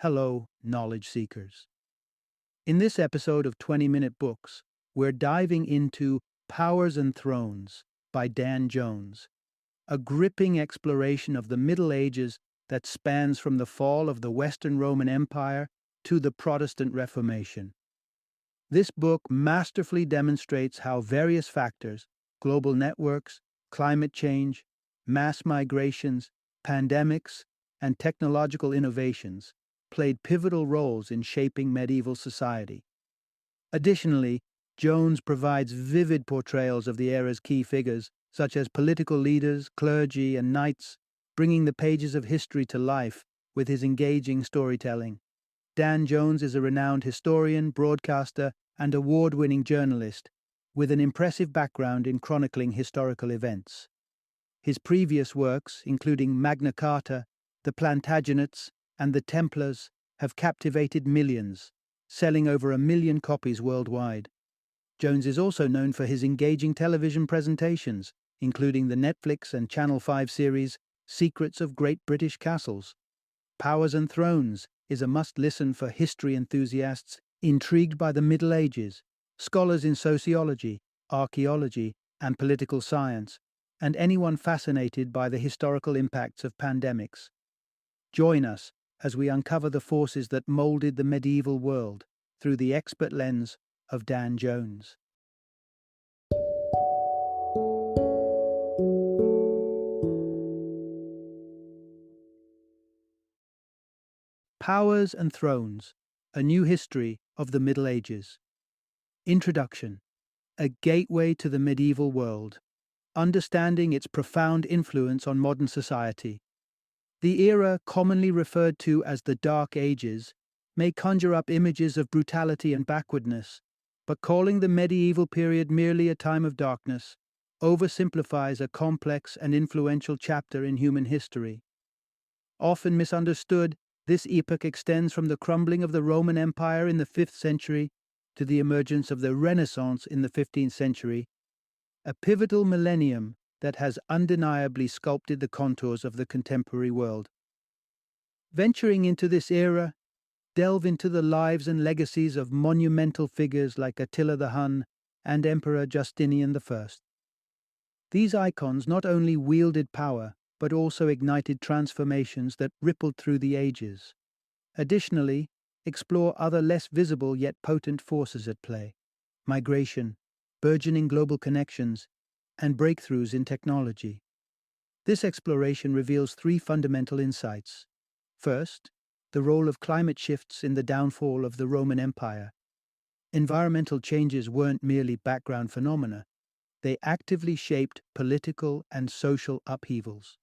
Hello, knowledge seekers. In this episode of 20-Minute Books, we're diving into Powers and Thrones by Dan Jones, a gripping exploration of the Middle Ages that spans from the fall of the Western Roman Empire to the Protestant Reformation. This book masterfully demonstrates how various factors, global networks, climate change, mass migrations, pandemics, and technological innovations, played pivotal roles in shaping medieval society. Additionally, Jones provides vivid portrayals of the era's key figures, such as political leaders, clergy, and knights, bringing the pages of history to life with his engaging storytelling. Dan Jones is a renowned historian, broadcaster, and award-winning journalist, with an impressive background in chronicling historical events. His previous works, including Magna Carta, The Plantagenets, and The Templars, have captivated millions, selling over 1 million copies worldwide. Jones is also known for his engaging television presentations, including the Netflix and Channel 5 series Secrets of Great British Castles. Powers and Thrones is a must-listen for history enthusiasts intrigued by the Middle Ages, scholars in sociology, archaeology, and political science, and anyone fascinated by the historical impacts of pandemics. Join us as we uncover the forces that molded the medieval world through the expert lens of Dan Jones. Powers and Thrones, A New History of the Middle Ages. Introduction: A gateway to the medieval world, understanding its profound influence on modern society. The era, commonly referred to as the Dark Ages, may conjure up images of brutality and backwardness, but calling the medieval period merely a time of darkness oversimplifies a complex and influential chapter in human history. Often misunderstood, this epoch extends from the crumbling of the Roman Empire in the 5th century to the emergence of the Renaissance in the 15th century, a pivotal millennium that has undeniably sculpted the contours of the contemporary world. Venturing into this era, delve into the lives and legacies of monumental figures like Attila the Hun and Emperor Justinian I. These icons not only wielded power, but also ignited transformations that rippled through the ages. Additionally, explore other less visible yet potent forces at play: migration, burgeoning global connections, and breakthroughs in technology. This exploration reveals 3 fundamental insights. First, the role of climate shifts in the downfall of the Roman Empire. Environmental changes weren't merely background phenomena, they actively shaped political and social upheavals.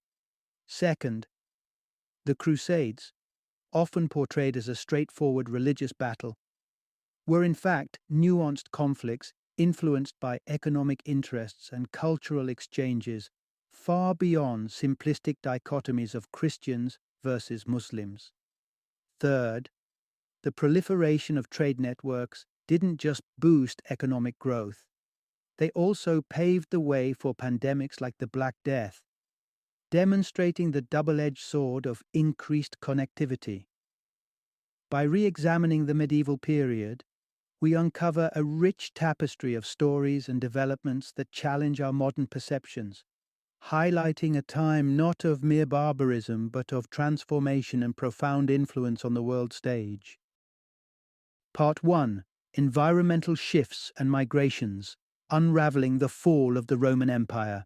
Second, the Crusades, often portrayed as a straightforward religious battle, were in fact nuanced conflicts influenced by economic interests and cultural exchanges far beyond simplistic dichotomies of Christians versus Muslims. Third, the proliferation of trade networks didn't just boost economic growth, they also paved the way for pandemics like the Black Death, demonstrating the double-edged sword of increased connectivity. By re-examining the medieval period, we uncover a rich tapestry of stories and developments that challenge our modern perceptions, highlighting a time not of mere barbarism but of transformation and profound influence on the world stage. Part 1: Environmental Shifts and Migrations, Unraveling the Fall of the Roman Empire.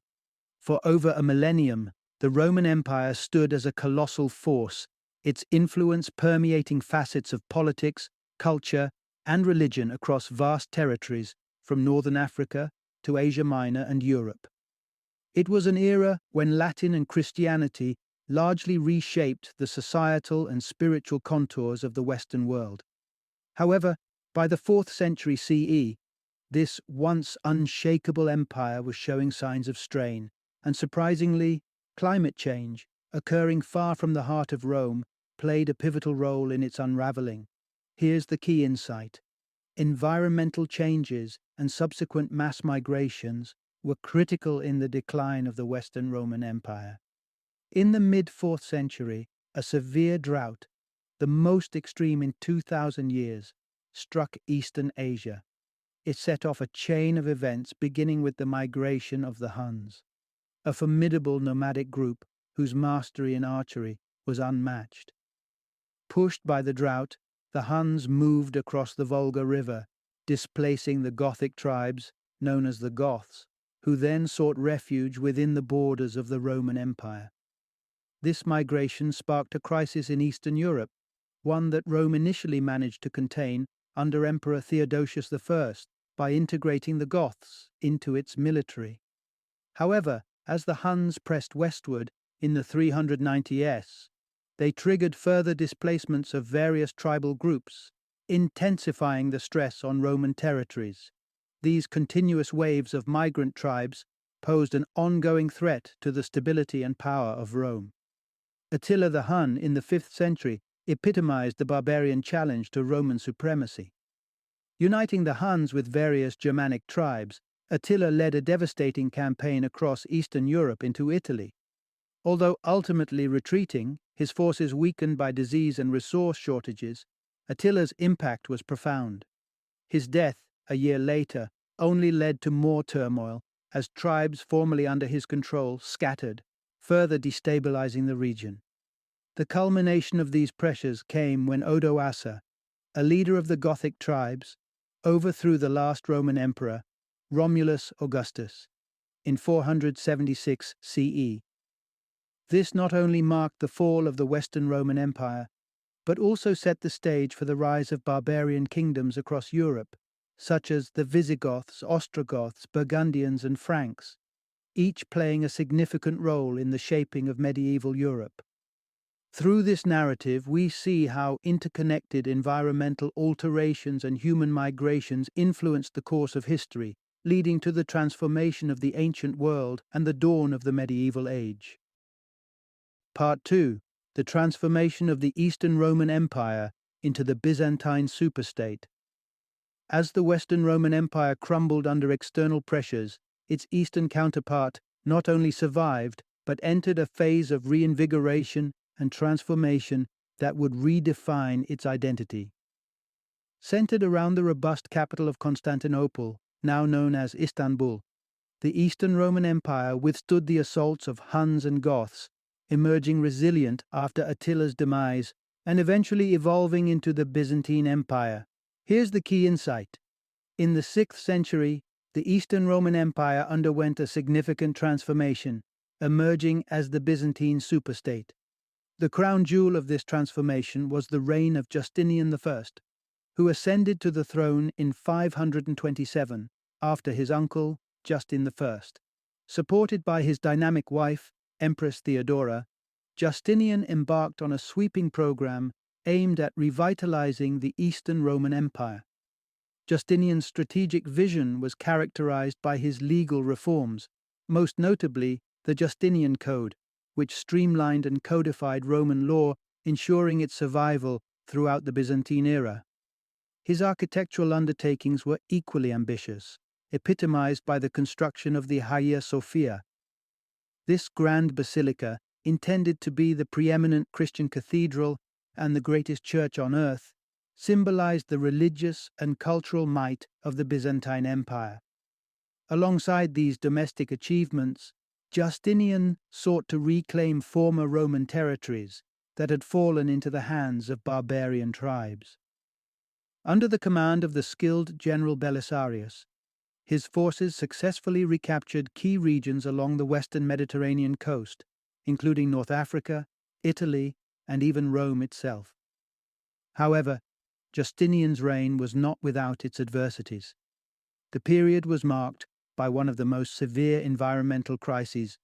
For over a millennium, the Roman Empire stood as a colossal force, its influence permeating facets of politics, culture, and religion across vast territories from northern Africa to Asia Minor and Europe. It was an era when Latin and Christianity largely reshaped the societal and spiritual contours of the Western world. However, by the 4th century CE, this once unshakable empire was showing signs of strain, and surprisingly, climate change, occurring far from the heart of Rome, played a pivotal role in its unraveling. Here's the key insight: environmental changes and subsequent mass migrations were critical in the decline of the Western Roman Empire. In the mid-4th century, a severe drought, the most extreme in 2,000 years, struck Eastern Asia. It set off a chain of events beginning with the migration of the Huns, a formidable nomadic group whose mastery in archery was unmatched. Pushed by the drought, the Huns moved across the Volga River, displacing the Gothic tribes known as the Goths, who then sought refuge within the borders of the Roman Empire. This migration sparked a crisis in Eastern Europe, one that Rome initially managed to contain under Emperor Theodosius I by integrating the Goths into its military. However, as the Huns pressed westward in the 390s, they triggered further displacements of various tribal groups, intensifying the stress on Roman territories. These continuous waves of migrant tribes posed an ongoing threat to the stability and power of Rome. Attila the Hun in the 5th century epitomized the barbarian challenge to Roman supremacy. Uniting the Huns with various Germanic tribes, Attila led a devastating campaign across Eastern Europe into Italy. Although ultimately retreating, his forces weakened by disease and resource shortages, Attila's impact was profound. His death, a year later, only led to more turmoil as tribes formerly under his control scattered, further destabilizing the region. The culmination of these pressures came when Odoacer, a leader of the Gothic tribes, overthrew the last Roman emperor, Romulus Augustus, in 476 CE. This not only marked the fall of the Western Roman Empire, but also set the stage for the rise of barbarian kingdoms across Europe, such as the Visigoths, Ostrogoths, Burgundians, and Franks, each playing a significant role in the shaping of medieval Europe. Through this narrative, we see how interconnected environmental alterations and human migrations influenced the course of history, leading to the transformation of the ancient world and the dawn of the medieval age. Part 2. The transformation of the Eastern Roman Empire into the Byzantine superstate. As the Western Roman Empire crumbled under external pressures, its Eastern counterpart not only survived, but entered a phase of reinvigoration and transformation that would redefine its identity. Centered around the robust capital of Constantinople, now known as Istanbul, the Eastern Roman Empire withstood the assaults of Huns and Goths, emerging resilient after Attila's demise and eventually evolving into the Byzantine Empire. Here's the key insight. In the 6th century, the Eastern Roman Empire underwent a significant transformation, emerging as the Byzantine superstate. The crown jewel of this transformation was the reign of Justinian I, who ascended to the throne in 527 after his uncle, Justin I. Supported by his dynamic wife, Empress Theodora, Justinian embarked on a sweeping program aimed at revitalizing the Eastern Roman Empire. Justinian's strategic vision was characterized by his legal reforms, most notably the Justinian Code, which streamlined and codified Roman law, ensuring its survival throughout the Byzantine era. His architectural undertakings were equally ambitious, epitomized by the construction of the Hagia Sophia. This grand basilica, intended to be the preeminent Christian cathedral and the greatest church on earth, symbolized the religious and cultural might of the Byzantine Empire. Alongside these domestic achievements, Justinian sought to reclaim former Roman territories that had fallen into the hands of barbarian tribes. Under the command of the skilled general Belisarius, his forces successfully recaptured key regions along the western Mediterranean coast, including North Africa, Italy, and even Rome itself. However, Justinian's reign was not without its adversities. The period was marked by one of the most severe environmental crises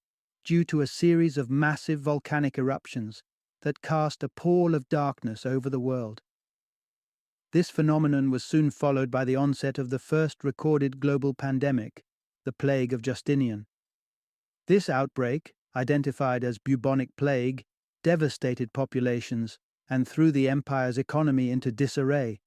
due to a series of massive volcanic eruptions that cast a pall of darkness over the world. This phenomenon was soon followed by the onset of the first recorded global pandemic, the Plague of Justinian. This outbreak, identified as bubonic plague, devastated populations and threw the empire's economy into disarray,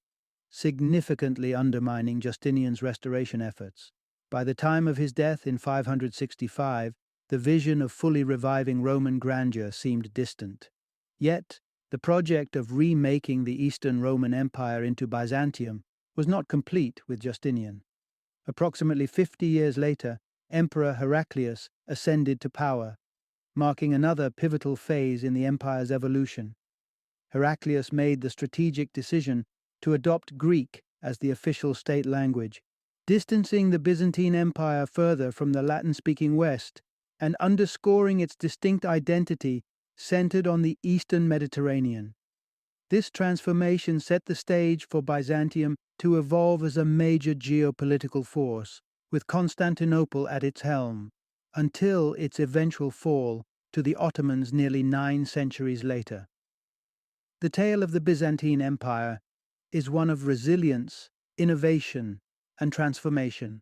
significantly undermining Justinian's restoration efforts. By the time of his death in 565, the vision of fully reviving Roman grandeur seemed distant. Yet, The project of remaking the Eastern Roman Empire into Byzantium was not complete with Justinian. Approximately 50 years later, Emperor Heraclius ascended to power, marking another pivotal phase in the empire's evolution. Heraclius made the strategic decision to adopt Greek as the official state language, distancing the Byzantine Empire further from the Latin-speaking West and underscoring its distinct identity centered on the Eastern Mediterranean. This transformation set the stage for Byzantium to evolve as a major geopolitical force, with Constantinople at its helm, until its eventual fall to the Ottomans nearly 9 centuries later. The tale of the Byzantine Empire is one of resilience, innovation, and transformation,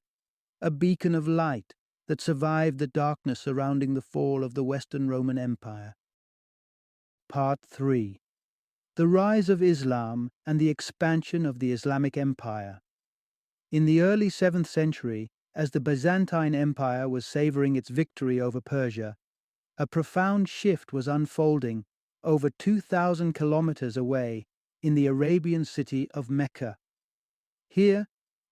a beacon of light that survived the darkness surrounding the fall of the Western Roman Empire. Part 3. The rise of Islam and the expansion of the Islamic Empire. In the early 7th century, as the Byzantine Empire was savoring its victory over Persia, a profound shift was unfolding over 2,000 kilometers away in the Arabian city of Mecca. Here,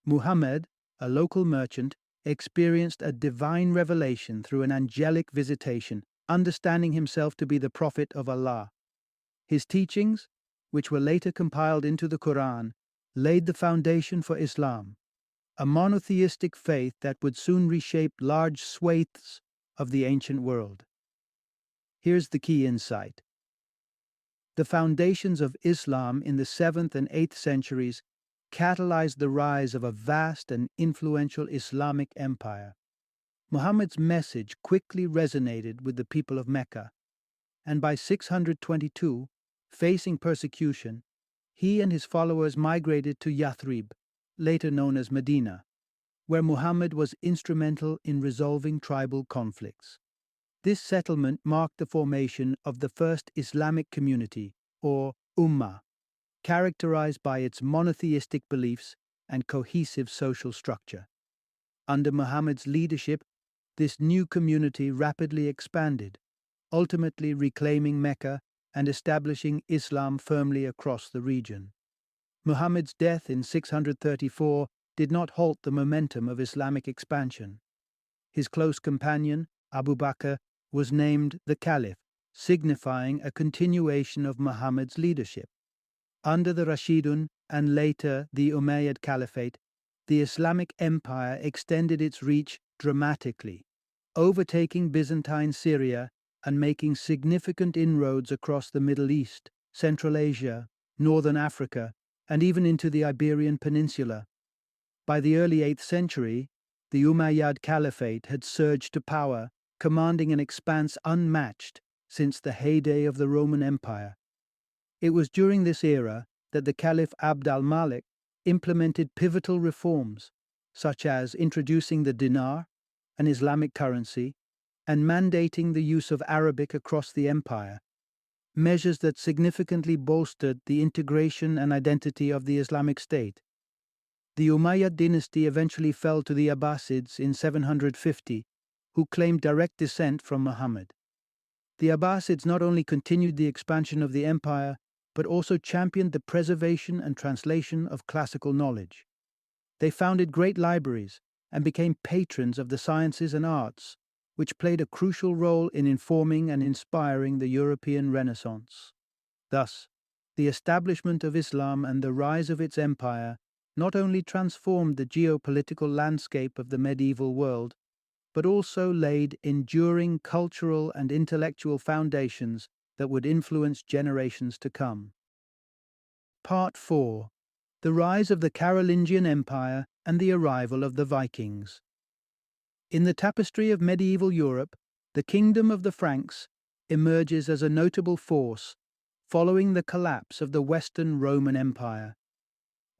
Muhammad, a local merchant, experienced a divine revelation through an angelic visitation, understanding himself to be the prophet of Allah. His teachings, which were later compiled into the Quran, laid the foundation for Islam, a monotheistic faith that would soon reshape large swathes of the ancient world. Here's the key insight. The foundations of Islam in the 7th and 8th centuries catalyzed the rise of a vast and influential Islamic empire. Muhammad's message quickly resonated with the people of Mecca, and by 622, facing persecution, he and his followers migrated to Yathrib, later known as Medina, where Muhammad was instrumental in resolving tribal conflicts. This settlement marked the formation of the first Islamic community, or Ummah, characterized by its monotheistic beliefs and cohesive social structure. Under Muhammad's leadership, this new community rapidly expanded, ultimately reclaiming Mecca and establishing Islam firmly across the region. Muhammad's death in 634 did not halt the momentum of Islamic expansion. His close companion, Abu Bakr, was named the Caliph, signifying a continuation of Muhammad's leadership. Under the Rashidun and later the Umayyad Caliphate, the Islamic Empire extended its reach dramatically, overtaking Byzantine Syria and making significant inroads across the Middle East, Central Asia, Northern Africa, and even into the Iberian Peninsula. By the early 8th century, the Umayyad Caliphate had surged to power, commanding an expanse unmatched since the heyday of the Roman Empire. It was during this era that the Caliph Abd al-Malik implemented pivotal reforms, such as introducing the dinar, an Islamic currency, and mandating the use of Arabic across the empire, measures that significantly bolstered the integration and identity of the Islamic State. The Umayyad dynasty eventually fell to the Abbasids in 750, who claimed direct descent from Muhammad. The Abbasids not only continued the expansion of the empire, but also championed the preservation and translation of classical knowledge. They founded great libraries and became patrons of the sciences and arts, which played a crucial role in informing and inspiring the European Renaissance. Thus, the establishment of Islam and the rise of its empire not only transformed the geopolitical landscape of the medieval world, but also laid enduring cultural and intellectual foundations that would influence generations to come. Part 4. The rise of the Carolingian Empire and the arrival of the Vikings. In the tapestry of medieval Europe, the kingdom of the Franks emerges as a notable force following the collapse of the Western Roman Empire.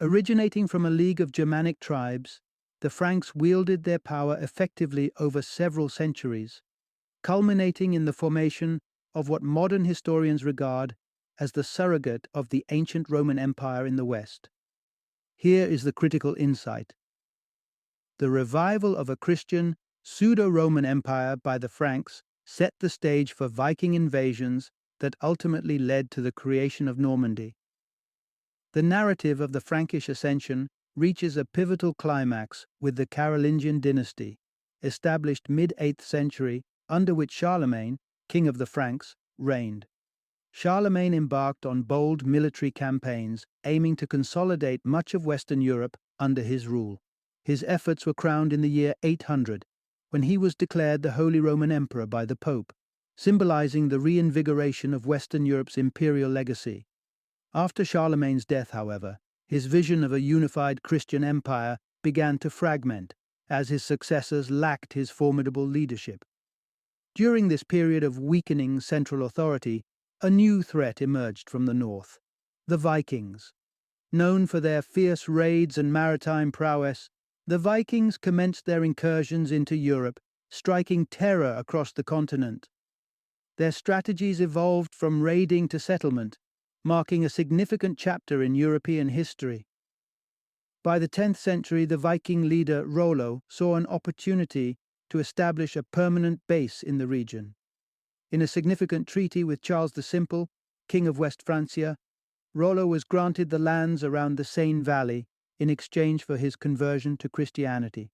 Originating from a league of Germanic tribes, the Franks wielded their power effectively over several centuries, culminating in the formation of what modern historians regard as the surrogate of the ancient Roman Empire in the West. Here is the critical insight. The revival of a Christian, pseudo-Roman empire by the Franks set the stage for Viking invasions that ultimately led to the creation of Normandy. The narrative of the Frankish ascension reaches a pivotal climax with the Carolingian dynasty, established mid-8th century, under which Charlemagne, king of the Franks, reigned. Charlemagne embarked on bold military campaigns aiming to consolidate much of Western Europe under his rule. His efforts were crowned in the year 800, when he was declared the Holy Roman Emperor by the Pope, symbolizing the reinvigoration of Western Europe's imperial legacy. After Charlemagne's death, however, his vision of a unified Christian empire began to fragment, as his successors lacked his formidable leadership. During this period of weakening central authority, a new threat emerged from the north: the Vikings. Known for their fierce raids and maritime prowess, the Vikings commenced their incursions into Europe, striking terror across the continent. Their strategies evolved from raiding to settlement, marking a significant chapter in European history. By the 10th century, the Viking leader Rollo saw an opportunity to establish a permanent base in the region. In a significant treaty with Charles the Simple, king of West Francia, Rollo was granted the lands around the Seine Valley in exchange for his conversion to Christianity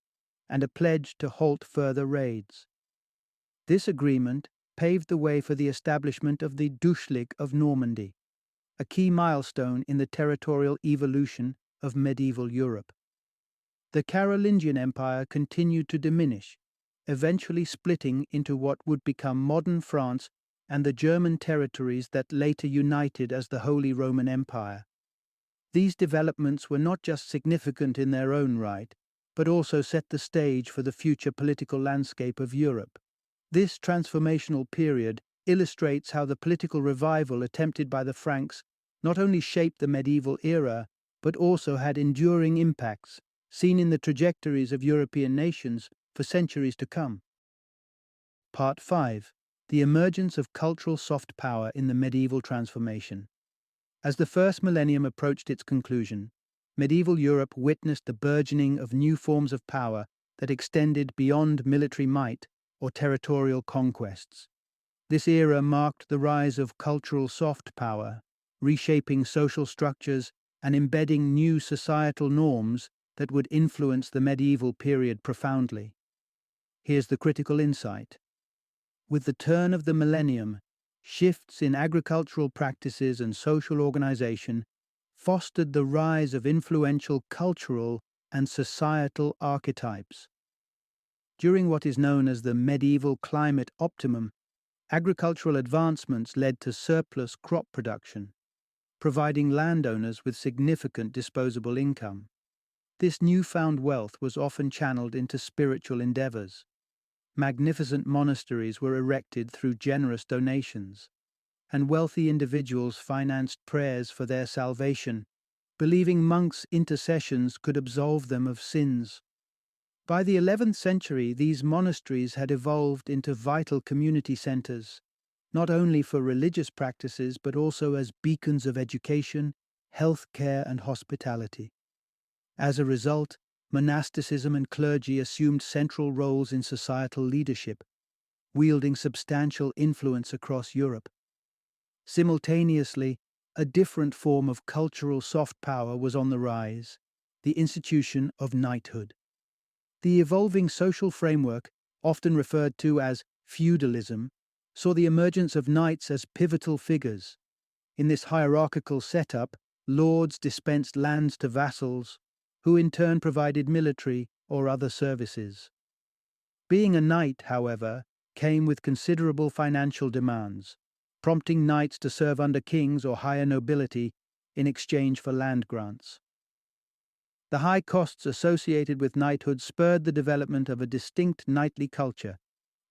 and a pledge to halt further raids. This agreement paved the way for the establishment of the Duschlik of Normandy, a key milestone in the territorial evolution of medieval Europe. The Carolingian Empire continued to diminish, eventually splitting into what would become modern France and the German territories that later united as the Holy Roman Empire. These developments were not just significant in their own right, but also set the stage for the future political landscape of Europe. This transformational period illustrates how the political revival attempted by the Franks not only shaped the medieval era, but also had enduring impacts, seen in the trajectories of European nations for centuries to come. Part 5. The emergence of cultural soft power in the medieval transformation. As the first millennium approached its conclusion, medieval Europe witnessed the burgeoning of new forms of power that extended beyond military might or territorial conquests. This era marked the rise of cultural soft power, reshaping social structures and embedding new societal norms that would influence the medieval period profoundly. Here's the critical insight. With the turn of the millennium, shifts in agricultural practices and social organization fostered the rise of influential cultural and societal archetypes. During what is known as the medieval climate optimum, agricultural advancements led to surplus crop production, providing landowners with significant disposable income. This newfound wealth was often channeled into spiritual endeavors. Magnificent monasteries were erected through generous donations, and wealthy individuals financed prayers for their salvation, believing monks' intercessions could absolve them of sins. By the 11th century, these monasteries had evolved into vital community centers, not only for religious practices but also as beacons of education, health care, and hospitality. As a result, monasticism and clergy assumed central roles in societal leadership, wielding substantial influence across Europe. Simultaneously, a different form of cultural soft power was on the rise: the institution of knighthood. The evolving social framework, often referred to as feudalism, saw the emergence of knights as pivotal figures. In this hierarchical setup, lords dispensed lands to vassals, who in turn provided military or other services. Being a knight, however, came with considerable financial demands, prompting knights to serve under kings or higher nobility in exchange for land grants. The high costs associated with knighthood spurred the development of a distinct knightly culture,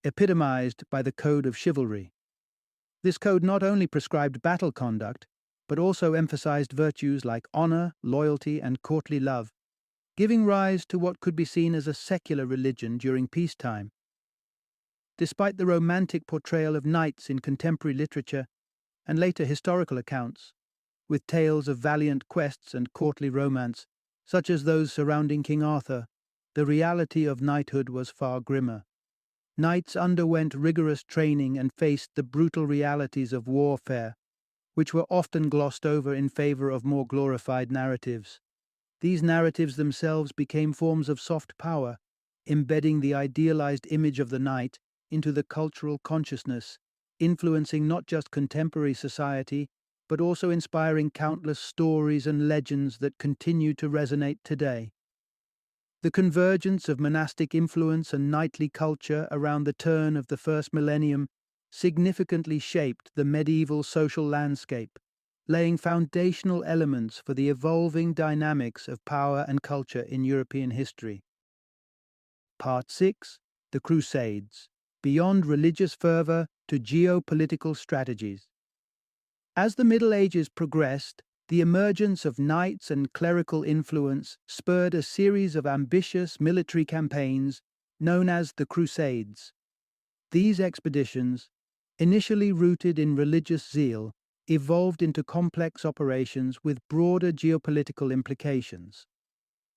epitomized by the Code of Chivalry. This code not only prescribed battle conduct, but also emphasized virtues like honor, loyalty, and courtly love, giving rise to what could be seen as a secular religion during peacetime. Despite the romantic portrayal of knights in contemporary literature and later historical accounts, with tales of valiant quests and courtly romance, such as those surrounding King Arthur, the reality of knighthood was far grimmer. Knights underwent rigorous training and faced the brutal realities of warfare, which were often glossed over in favor of more glorified narratives. These narratives themselves became forms of soft power, embedding the idealized image of the knight into the cultural consciousness, influencing not just contemporary society, but also inspiring countless stories and legends that continue to resonate today. The convergence of monastic influence and knightly culture around the turn of the first millennium significantly shaped the medieval social landscape, laying foundational elements for the evolving dynamics of power and culture in European history. Part 6: The Crusades: Beyond Religious Fervor to Geopolitical Strategies. As the Middle Ages progressed, the emergence of knights and clerical influence spurred a series of ambitious military campaigns known as the Crusades. These expeditions, initially rooted in religious zeal, evolved into complex operations with broader geopolitical implications.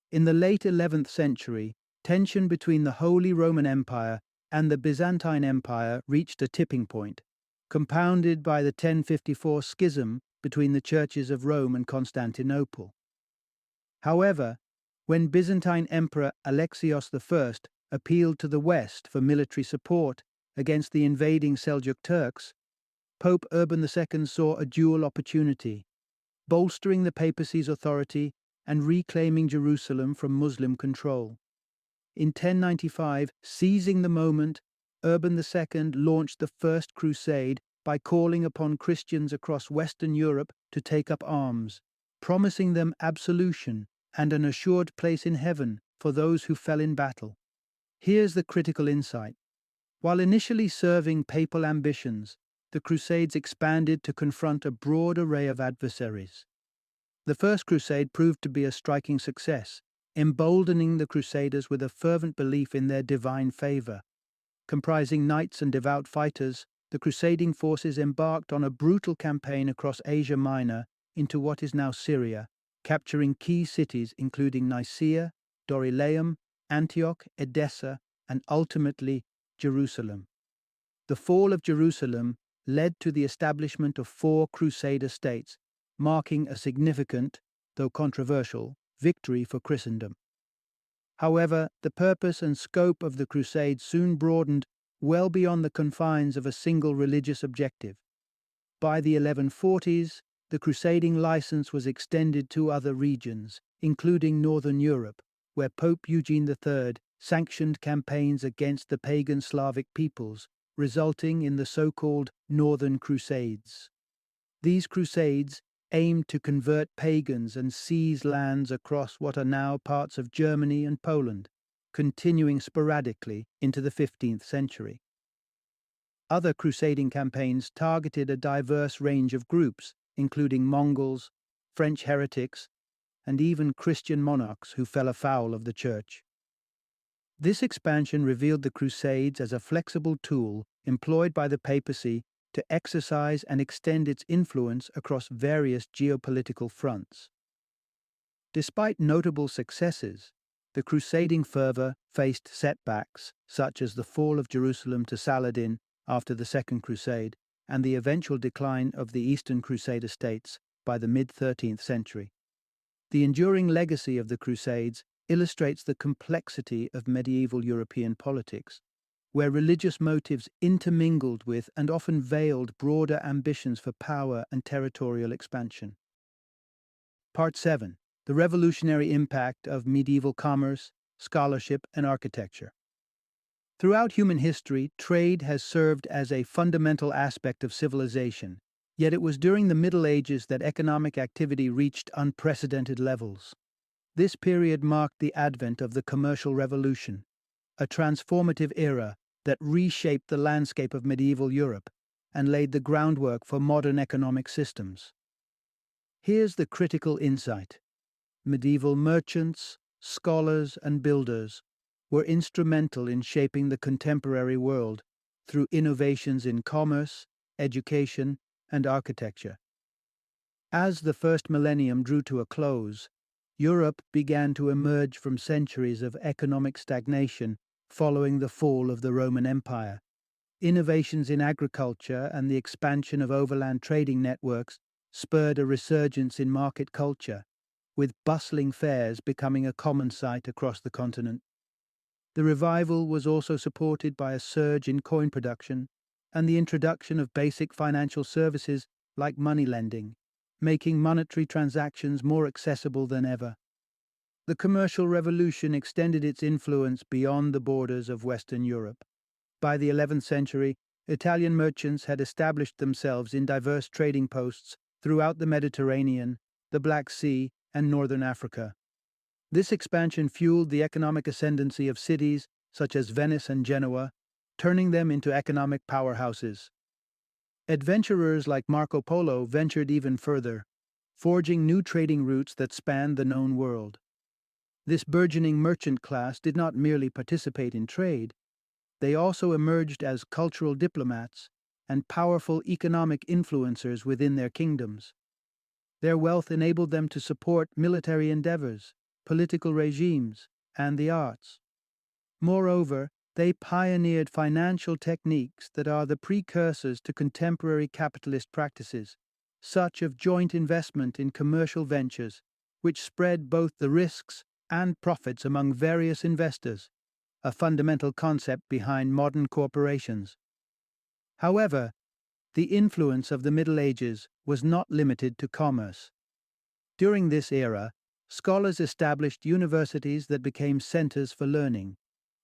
In the late 11th century, tension between the Holy Roman Empire and the Byzantine Empire reached a tipping point, compounded by the 1054 schism between the churches of Rome and Constantinople. However, when Byzantine Emperor Alexios I appealed to the West for military support against the invading Seljuk Turks, Pope Urban II saw a dual opportunity: bolstering the papacy's authority and reclaiming Jerusalem from Muslim control. In 1095, seizing the moment, Urban II launched the First Crusade by calling upon Christians across Western Europe to take up arms, promising them absolution and an assured place in heaven for those who fell in battle. Here's the critical insight. While initially serving papal ambitions, the Crusades expanded to confront a broad array of adversaries. The First Crusade proved to be a striking success, emboldening the Crusaders with a fervent belief in their divine favor. Comprising knights and devout fighters, the crusading forces embarked on a brutal campaign across Asia Minor into what is now Syria, capturing key cities including Nicaea, Dorylaeum, Antioch, Edessa, and ultimately Jerusalem. The fall of Jerusalem led to the establishment of 4 Crusader states, marking a significant, though controversial, victory for Christendom. However, the purpose and scope of the Crusades soon broadened well beyond the confines of a single religious objective. By the 1140s, the crusading license was extended to other regions, including Northern Europe, where Pope Eugene III sanctioned campaigns against the pagan Slavic peoples, resulting in the so-called Northern Crusades. These crusades aimed to convert pagans and seize lands across what are now parts of Germany and Poland, continuing sporadically into the 15th century. Other crusading campaigns targeted a diverse range of groups, including Mongols, French heretics, and even Christian monarchs who fell afoul of the Church. This expansion revealed the Crusades as a flexible tool employed by the papacy to exercise and extend its influence across various geopolitical fronts. Despite notable successes, the crusading fervor faced setbacks, such as the fall of Jerusalem to Saladin after the Second Crusade and the eventual decline of the Eastern Crusader states by the mid-13th century. The enduring legacy of the Crusades illustrates the complexity of medieval European politics, where religious motives intermingled with and often veiled broader ambitions for power and territorial expansion. Part 7: The revolutionary impact of medieval commerce, scholarship, and architecture. Throughout human history, trade has served as a fundamental aspect of civilization, yet it was during the Middle Ages that economic activity reached unprecedented levels. This period marked the advent of the commercial revolution, a transformative era that reshaped the landscape of medieval Europe and laid the groundwork for modern economic systems. Here's the critical insight. Medieval merchants, scholars, and builders were instrumental in shaping the contemporary world through innovations in commerce, education, and architecture. As the first millennium drew to a close, Europe began to emerge from centuries of economic stagnation following the fall of the Roman Empire. Innovations in agriculture and the expansion of overland trading networks spurred a resurgence in market culture, with bustling fairs becoming a common sight across the continent. The revival was also supported by a surge in coin production and the introduction of basic financial services like money lending, making monetary transactions more accessible than ever. The commercial revolution extended its influence beyond the borders of Western Europe. By the 11th century, Italian merchants had established themselves in diverse trading posts throughout the Mediterranean, the Black Sea, and northern Africa. This expansion fueled the economic ascendancy of cities such as Venice and Genoa, turning them into economic powerhouses. Adventurers like Marco Polo ventured even further, forging new trading routes that spanned the known world. This burgeoning merchant class did not merely participate in trade, they also emerged as cultural diplomats and powerful economic influencers within their kingdoms. Their wealth enabled them to support military endeavors, political regimes, and the arts. Moreover, they pioneered financial techniques that are the precursors to contemporary capitalist practices, such as joint investment in commercial ventures, which spread both the risks and profits among various investors, a fundamental concept behind modern corporations. However, the influence of the Middle Ages was not limited to commerce. During this era, scholars established universities that became centers for learning,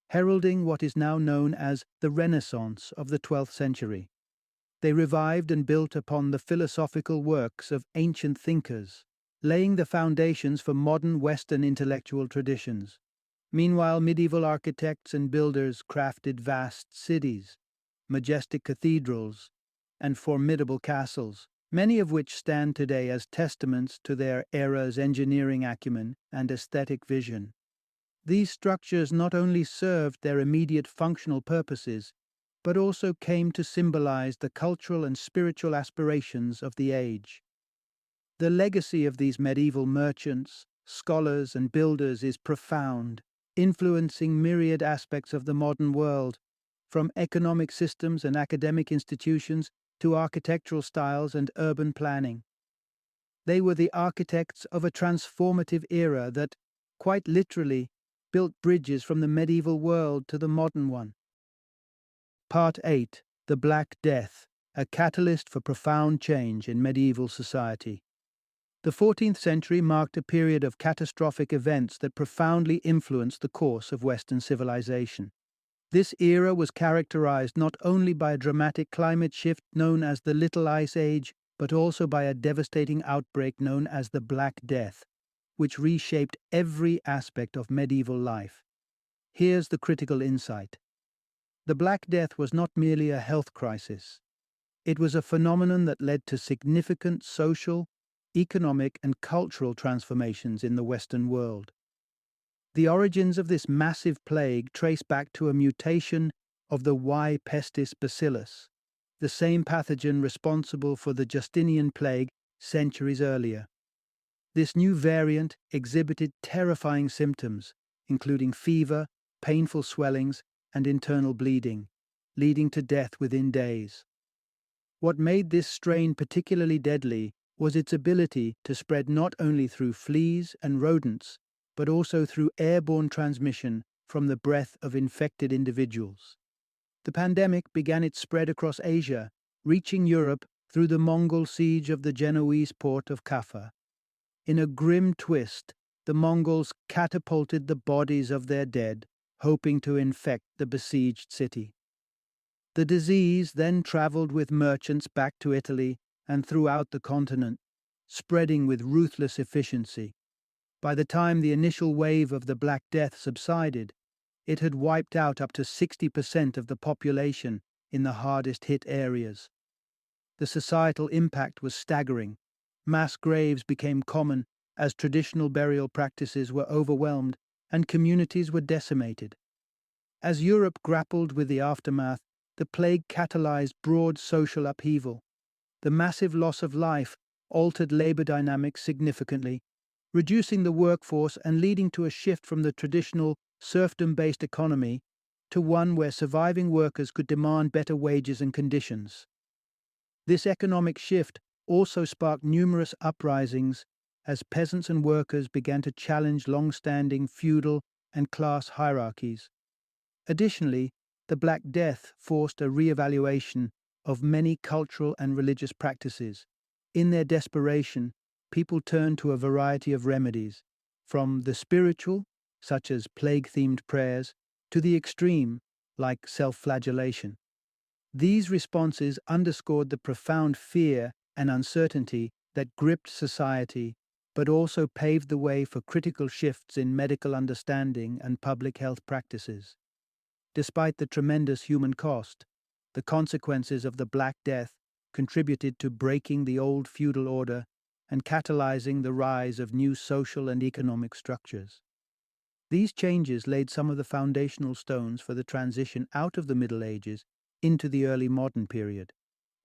heralding what is now known as the Renaissance of the 12th century. They revived and built upon the philosophical works of ancient thinkers, laying the foundations for modern Western intellectual traditions. Meanwhile, medieval architects and builders crafted vast cities, majestic cathedrals, and formidable castles, many of which stand today as testaments to their era's engineering acumen and aesthetic vision. These structures not only served their immediate functional purposes, but also came to symbolize the cultural and spiritual aspirations of the age. The legacy of these medieval merchants, scholars, and builders is profound, influencing myriad aspects of the modern world, from economic systems and academic institutions to architectural styles and urban planning. They were the architects of a transformative era that, quite literally, built bridges from the medieval world to the modern one. Part 8. The Black Death, a catalyst for profound change in medieval society. The 14th century marked a period of catastrophic events that profoundly influenced the course of Western civilization. This era was characterized not only by a dramatic climate shift known as the Little Ice Age, but also by a devastating outbreak known as the Black Death, which reshaped every aspect of medieval life. Here's the critical insight. The Black Death was not merely a health crisis. It was a phenomenon that led to significant social, economic, and cultural transformations in the Western world. The origins of this massive plague trace back to a mutation of the Y. pestis bacillus, the same pathogen responsible for the Justinian plague centuries earlier. This new variant exhibited terrifying symptoms, including fever, painful swellings, and internal bleeding, leading to death within days. What made this strain particularly deadly was its ability to spread not only through fleas and rodents, but also through airborne transmission from the breath of infected individuals. The pandemic began its spread across Asia, reaching Europe through the Mongol siege of the Genoese port of Kaffa. In a grim twist, the Mongols catapulted the bodies of their dead, hoping to infect the besieged city. The disease then traveled with merchants back to Italy and throughout the continent, spreading with ruthless efficiency. By the time the initial wave of the Black Death subsided, it had wiped out up to 60% of the population in the hardest-hit areas. The societal impact was staggering. Mass graves became common as traditional burial practices were overwhelmed and communities were decimated. As Europe grappled with the aftermath, the plague catalyzed broad social upheaval. The massive loss of life altered labor dynamics significantly, reducing the workforce and leading to a shift from the traditional serfdom-based economy to one where surviving workers could demand better wages and conditions. This economic shift also sparked numerous uprisings as peasants and workers began to challenge long-standing feudal and class hierarchies. Additionally, the Black Death forced a re-evaluation of many cultural and religious practices. In their desperation, people turned to a variety of remedies, from the spiritual, such as plague-themed prayers, to the extreme, like self-flagellation. These responses underscored the profound fear and uncertainty that gripped society, but also paved the way for critical shifts in medical understanding and public health practices. Despite the tremendous human cost, the consequences of the Black Death contributed to breaking the old feudal order and catalyzing the rise of new social and economic structures. These changes laid some of the foundational stones for the transition out of the Middle Ages into the early modern period,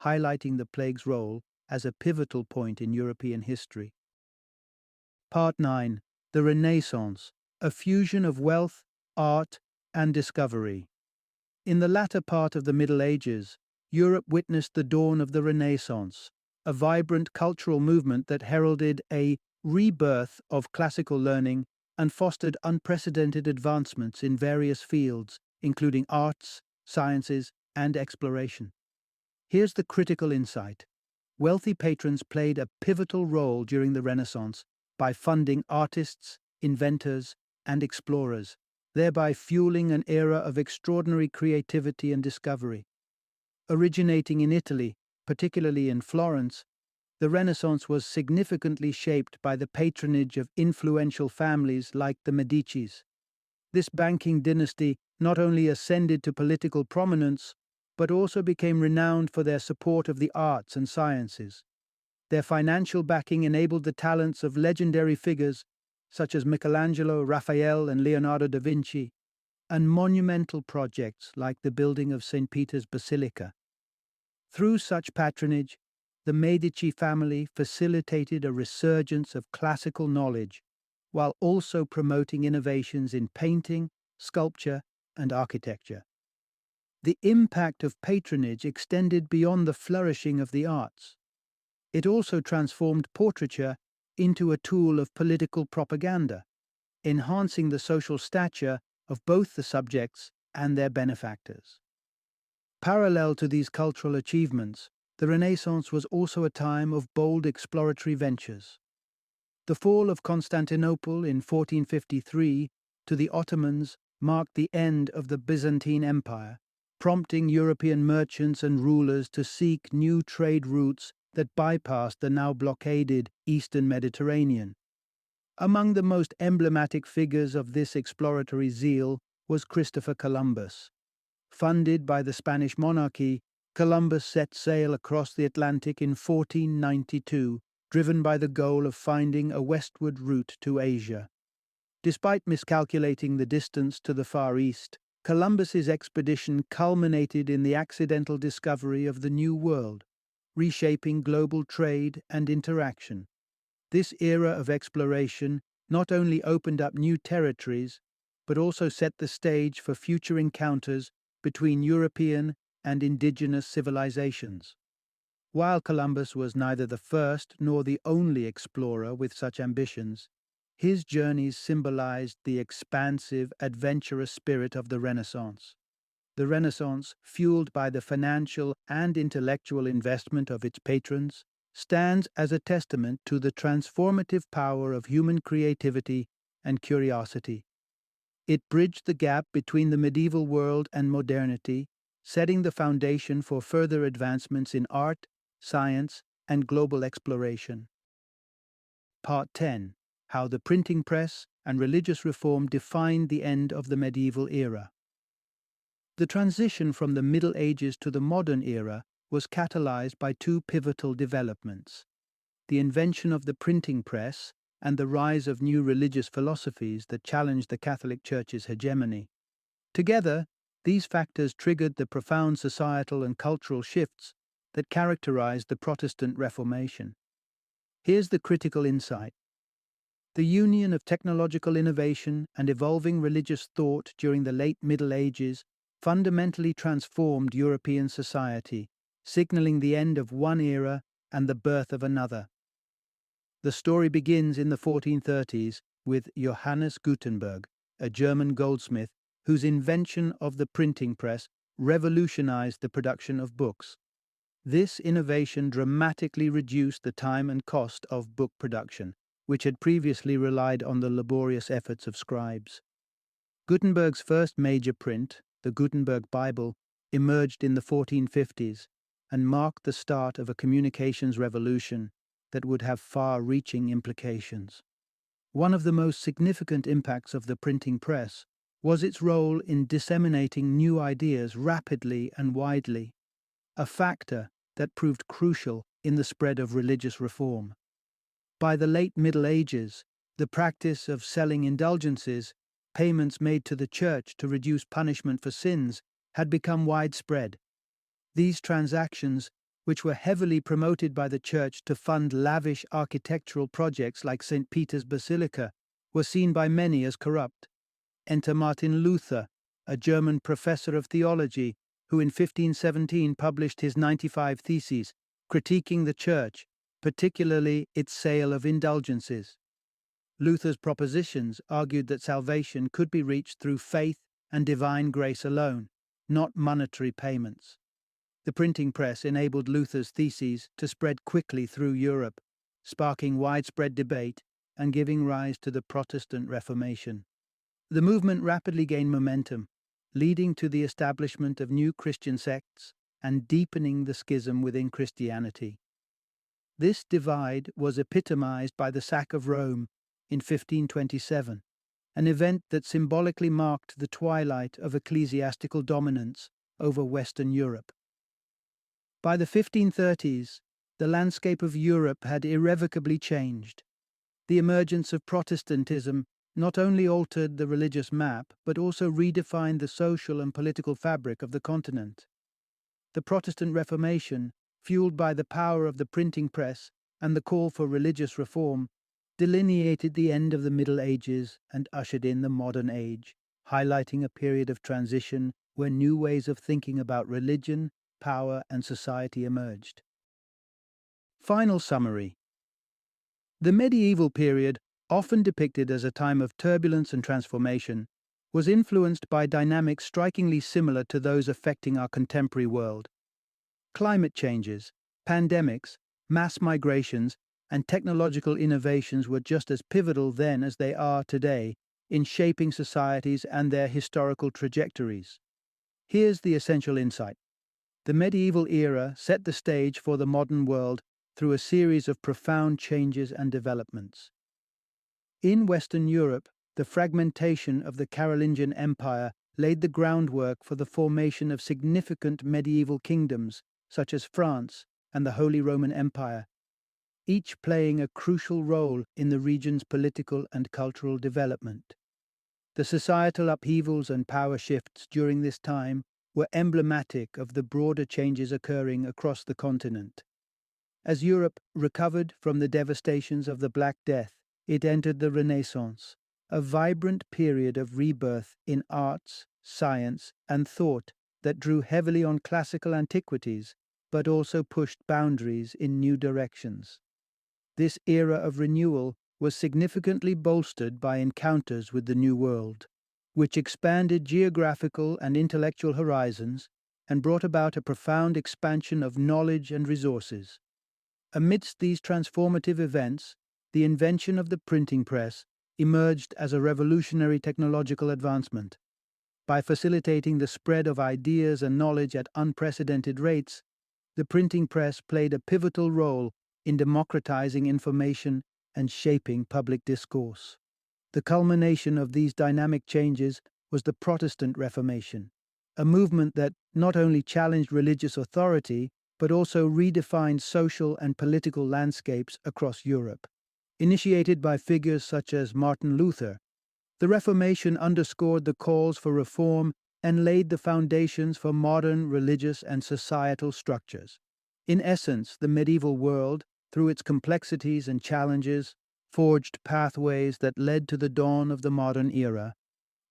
highlighting the plague's role as a pivotal point in European history. Part 9. The Renaissance, a fusion of wealth, art, and discovery. In the latter part of the Middle Ages, Europe witnessed the dawn of the Renaissance, a vibrant cultural movement that heralded a rebirth of classical learning and fostered unprecedented advancements in various fields, including arts, sciences, and exploration. Here's the critical insight. Wealthy patrons played a pivotal role during the Renaissance by funding artists, inventors, and explorers, thereby fueling an era of extraordinary creativity and discovery. Originating in Italy, particularly in Florence, the Renaissance was significantly shaped by the patronage of influential families like the Medicis. This banking dynasty not only ascended to political prominence, but also became renowned for their support of the arts and sciences. Their financial backing enabled the talents of legendary figures such as Michelangelo, Raphael, and Leonardo da Vinci, and monumental projects like the building of St. Peter's Basilica. Through such patronage, the Medici family facilitated a resurgence of classical knowledge, while also promoting innovations in painting, sculpture, and architecture. The impact of patronage extended beyond the flourishing of the arts. It also transformed portraiture into a tool of political propaganda, enhancing the social stature of both the subjects and their benefactors. Parallel to these cultural achievements, the Renaissance was also a time of bold exploratory ventures. The fall of Constantinople in 1453 to the Ottomans marked the end of the Byzantine Empire, prompting European merchants and rulers to seek new trade routes that bypassed the now blockaded Eastern Mediterranean. Among the most emblematic figures of this exploratory zeal was Christopher Columbus. Funded by the Spanish monarchy, Columbus set sail across the Atlantic in 1492, driven by the goal of finding a westward route to Asia. Despite miscalculating the distance to the Far East, Columbus's expedition culminated in the accidental discovery of the New World, reshaping global trade and interaction. This era of exploration not only opened up new territories, but also set the stage for future encounters between European and indigenous civilizations. While Columbus was neither the first nor the only explorer with such ambitions, his journeys symbolized the expansive, adventurous spirit of the Renaissance. The Renaissance, fueled by the financial and intellectual investment of its patrons, stands as a testament to the transformative power of human creativity and curiosity. It bridged the gap between the medieval world and modernity, setting the foundation for further advancements in art, science, and global exploration. Part 10. How the printing press and religious reform defined the end of the medieval era. The transition from the Middle Ages to the modern era was catalyzed by two pivotal developments: the invention of the printing press and the rise of new religious philosophies that challenged the Catholic Church's hegemony. Together, these factors triggered the profound societal and cultural shifts that characterized the Protestant Reformation. Here's the critical insight. The union of technological innovation and evolving religious thought during the late Middle Ages fundamentally transformed European society, signaling the end of one era and the birth of another. The story begins in the 1430s with Johannes Gutenberg, a German goldsmith whose invention of the printing press revolutionized the production of books. This innovation dramatically reduced the time and cost of book production, which had previously relied on the laborious efforts of scribes. Gutenberg's first major print, the Gutenberg Bible, emerged in the 1450s and marked the start of a communications revolution that would have far-reaching implications. One of the most significant impacts of the printing press was its role in disseminating new ideas rapidly and widely, a factor that proved crucial in the spread of religious reform. By the late Middle Ages, the practice of selling indulgences, payments made to the church to reduce punishment for sins, had become widespread. These transactions, which were heavily promoted by the church to fund lavish architectural projects like St. Peter's Basilica, were seen by many as corrupt. Enter Martin Luther, a German professor of theology, who in 1517 published his 95 Theses, critiquing the church, particularly its sale of indulgences. Luther's propositions argued that salvation could be reached through faith and divine grace alone, not monetary payments. The printing press enabled Luther's theses to spread quickly through Europe, sparking widespread debate and giving rise to the Protestant Reformation. The movement rapidly gained momentum, leading to the establishment of new Christian sects and deepening the schism within Christianity. This divide was epitomized by the sack of Rome in 1527, an event that symbolically marked the twilight of ecclesiastical dominance over Western Europe. By the 1530s, the landscape of Europe had irrevocably changed. The emergence of Protestantism not only altered the religious map, but also redefined the social and political fabric of the continent. The Protestant Reformation, fueled by the power of the printing press and the call for religious reform, delineated the end of the Middle Ages and ushered in the modern age, highlighting a period of transition where new ways of thinking about religion, power, and society emerged. Final summary. The medieval period, often depicted as a time of turbulence and transformation, was influenced by dynamics strikingly similar to those affecting our contemporary world. Climate changes, pandemics, mass migrations, and technological innovations were just as pivotal then as they are today in shaping societies and their historical trajectories. Here's the essential insight. The medieval era set the stage for the modern world through a series of profound changes and developments. In Western Europe, the fragmentation of the Carolingian Empire laid the groundwork for the formation of significant medieval kingdoms such as France and the Holy Roman Empire, each playing a crucial role in the region's political and cultural development. The societal upheavals and power shifts during this time were emblematic of the broader changes occurring across the continent. As Europe recovered from the devastations of the Black Death, it entered the Renaissance, a vibrant period of rebirth in arts, science, and thought that drew heavily on classical antiquities, but also pushed boundaries in new directions. This era of renewal was significantly bolstered by encounters with the New World, which expanded geographical and intellectual horizons and brought about a profound expansion of knowledge and resources. Amidst these transformative events, the invention of the printing press emerged as a revolutionary technological advancement. By facilitating the spread of ideas and knowledge at unprecedented rates, the printing press played a pivotal role in democratizing information and shaping public discourse. The culmination of these dynamic changes was the Protestant Reformation, a movement that not only challenged religious authority, but also redefined social and political landscapes across Europe. Initiated by figures such as Martin Luther, the Reformation underscored the calls for reform and laid the foundations for modern religious and societal structures. In essence, the medieval world, through its complexities and challenges, forged pathways that led to the dawn of the modern era,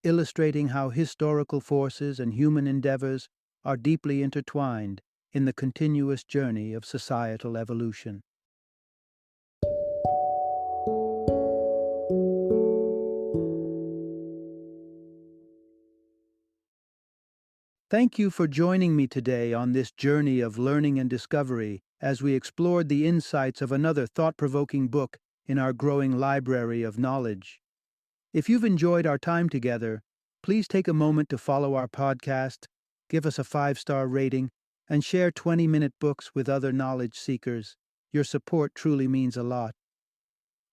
illustrating how historical forces and human endeavors are deeply intertwined in the continuous journey of societal evolution. Thank you for joining me today on this journey of learning and discovery as we explored the insights of another thought-provoking book in our growing library of knowledge. If you've enjoyed our time together, please take a moment to follow our podcast, give us a 5-star rating, and share 20-minute books with other knowledge seekers. Your support truly means a lot.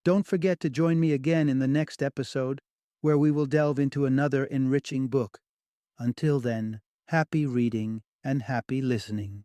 Don't forget to join me again in the next episode, where we will delve into another enriching book. Until then, happy reading and happy listening.